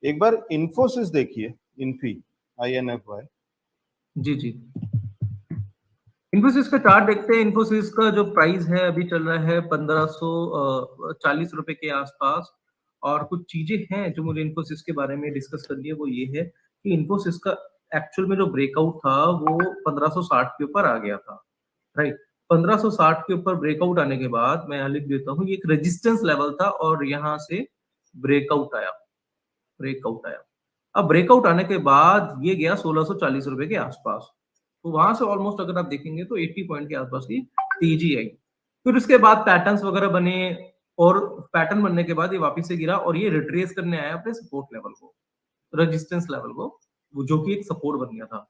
एक बार इन्फोसिस देखिए, Infy, INFY। जी जी, इन्फोसिस का चार्ट देखते हैं। इन्फोसिस का जो प्राइस है अभी चल रहा है 1540 रुपए के आसपास। और कुछ चीजें हैं जो मुझे इन्फोसिस के बारे में डिस्कस करनी है, वो ये है कि इन्फोसिस का एक्चुअल में जो ब्रेकआउट था वो 1560 के ऊपर आ गया था, राइट। 1560 के ऊपर ब्रेकआउट आने के बाद मैं यहाँ लिख देता हूँ, ये एक रेजिस्टेंस लेवल था और यहाँ से ब्रेकआउट आया, ब्रेकआउट आया। अब ब्रेकआउट आने के बाद ये गया 1640 रुपए के आसपास। तो वहां से ऑलमोस्ट अगर आप देखेंगे तो 80 पॉइंट के आसपास की तेजी आई। फिर उसके बाद पैटर्न्स वगैरह बने और पैटर्न बनने के बाद ये वापस से गिरा और ये रिट्रेस करने आया अपने सपोर्ट लेवल को, रेजिस्टेंस लेवल को, जो कि एक सपोर्ट बन गया था।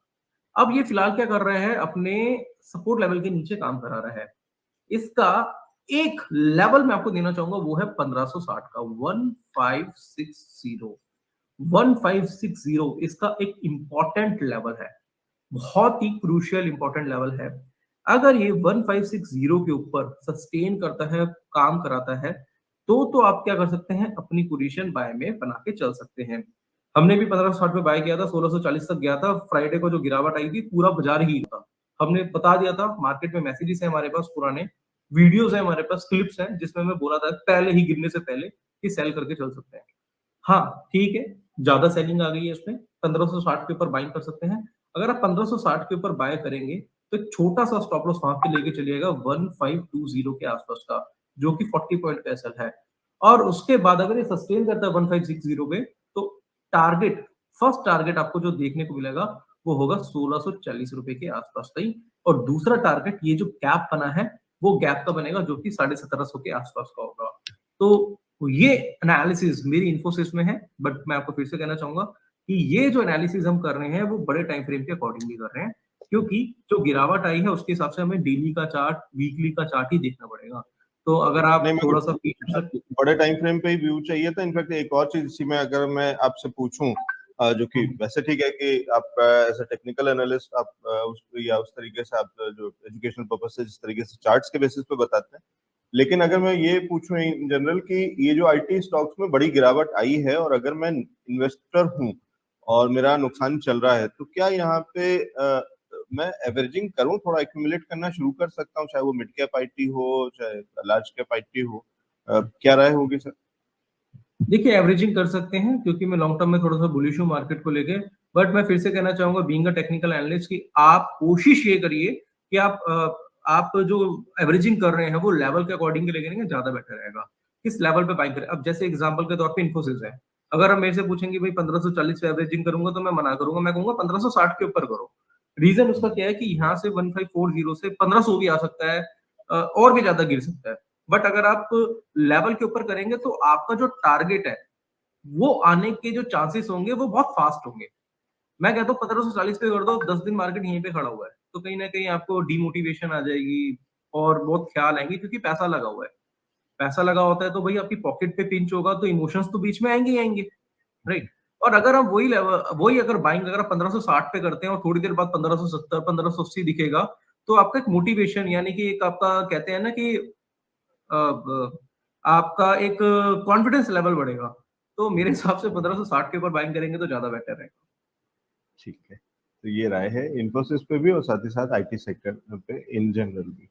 अब ये फिलहाल क्या कर रहा है, अपने सपोर्ट लेवल के नीचे काम करा रहा है। इसका एक लेवल मैं आपको देना चाहूंगा, वो है 1560 का, 1560। 1560 इसका एक इंपॉर्टेंट लेवल है, बहुत ही क्रूशियल इंपॉर्टेंट लेवल है। अगर ये 1560 के ऊपर सस्टेन करता है, काम कराता है, तो आप क्या कर सकते हैं, अपनी पोजीशन बाय में बना के चल सकते हैं। हमने भी 1560 पे बाय किया था, 1640 तक गया था। फ्राइडे को जो गिरावट आई थी पूरा बाजार ही था, हमने बता दिया था। मार्केट में मैसेजेस है हमारे पास, पुराने वीडियोस है हमारे पास, क्लिप्स हैं जिसमें मैं बोला था पहले ही गिरने से पहले कि सेल करके चल सकते हैं। हाँ ठीक है, ज्यादा सेलिंग आ गई है इसमें, 1560 के ऊपर बाइंग कर सकते हैं। अगर आप 1560 के ऊपर बाय करेंगे तो एक छोटा सा स्टॉप लॉस वहां पे लेके चलिएगा 1520 के आसपास का, जो कि 40 पॉइंट का एसएल है। और उसके बाद अगर ये सस्टेन करता है 1560 पे, तो टारगेट, फर्स्ट टारगेट आपको जो देखने को मिलेगा वो होगा 1640 रुपए के आसपास कहीं। और दूसरा टारगेट, ये जो गैप बना है वो गैप का बनेगा, जो कि 1750 के आसपास का होगा। तो ये एनालिसिस मेरी इन्फोसिस में है, बट मैं आपको फिर से कहना चाहूंगा कि ये जो एनालिसिस हम कर रहे हैं वो बड़े टाइम फ्रेम के अकॉर्डिंगली कर रहे हैं, क्योंकि जो गिरावट आई है उसके हिसाब से हमें डेली का चार्ट, वीकली का चार्ट ही देखना पड़ेगा। तो अगर आप नहीं, थोड़ा सा बड़े टाइम फ्रेम पे ही व्यू चाहिए था। इनफैक्ट एक और चीज इसी में अगर मैं आपसे पूछूं, जो कि वैसे ठीक है कि आप एज अ टेक्निकल एनालिस्ट आप उस तरीके से आप जो एजुकेशनल पर्पस से जिस तरीके से चार्ट्स के बेसिस पे बताते हैं, लेकिन अगर मैं ये पूछूं इन जनरल कि ये जो IT स्टॉक्स में बड़ी गिरावट आई है और अगर मैं इन्वेस्टर हूं और मेरा नुकसान चल रहा है, तो क्या यहाँ पे मैं एवरेजिंग करूं, थोड़ा एक्यूमुलेट करना शुरू कर सकता हूं, चाहे वो मिड कैप IT हो चाहे लार्ज कैप IT हो? क्या राय होगी सर? देखिए, एवरेजिंग कर सकते हैं, क्योंकि मैं लॉन्ग टर्म में थोड़ा सा बुलिश हूँ मार्केट को लेके। बट मैं फिर से कहना चाहूंगा, बीइंग अ टेक्निकल एनालिस्ट, कि आप कोशिश ये करिए कि आप जो एवरेजिंग कर रहे हैं वो लेवल के अकॉर्डिंग लेके लेंगे, ज्यादा बेटर रहेगा। किस लेवल पे बाइंग करें, अब जैसे एग्जांपल के तौर पे इन्फोसिस है, अगर हम मेरे से पूछेंगे भाई 1540 पे एवरेजिंग करूंगा, तो मैं मना करूंगा, मैं कहूंगा 1560 के ऊपर करो। रीजन उसका क्या है कि यहाँ से 1540 से 1500 भी आ सकता है, और भी ज्यादा गिर सकता है। बट अगर आप लेवल के ऊपर करेंगे तो आपका जो टारगेट है वो आने के जो चांसेस होंगे वो बहुत फास्ट होंगे। मैं कहता हूँ 1540 पे कर दो, 10 दिन मार्केट यहीं पे खड़ा हुआ है, तो कहीं ना कहीं आपको डिमोटिवेशन आ जाएगी और बहुत ख्याल आएंगे, क्योंकि पैसा लगा हुआ है। पैसा लगा होता है तो भाई आपकी पॉकेट पे पिंच होगा, तो इमोशंस तो बीच में आएंगे ही आएंगे, राइट। और अगर हम वही लेवल, वही अगर बाइंग अगर आप 1560 पे करते हैं और थोड़ी देर बाद 1570 1580 दिखेगा, तो आपका एक मोटिवेशन, यानी कि एक आपका कहते हैं ना कि आपका एक कॉन्फिडेंस लेवल बढ़ेगा। तो मेरे हिसाब से 1560 के ऊपर बाइंग करेंगे तो ज्यादा बेटर है। ठीक है, तो ये राय है इन्फोसिस पे भी और साथ ही साथ IT सेक्टर पे इन जनरल भी।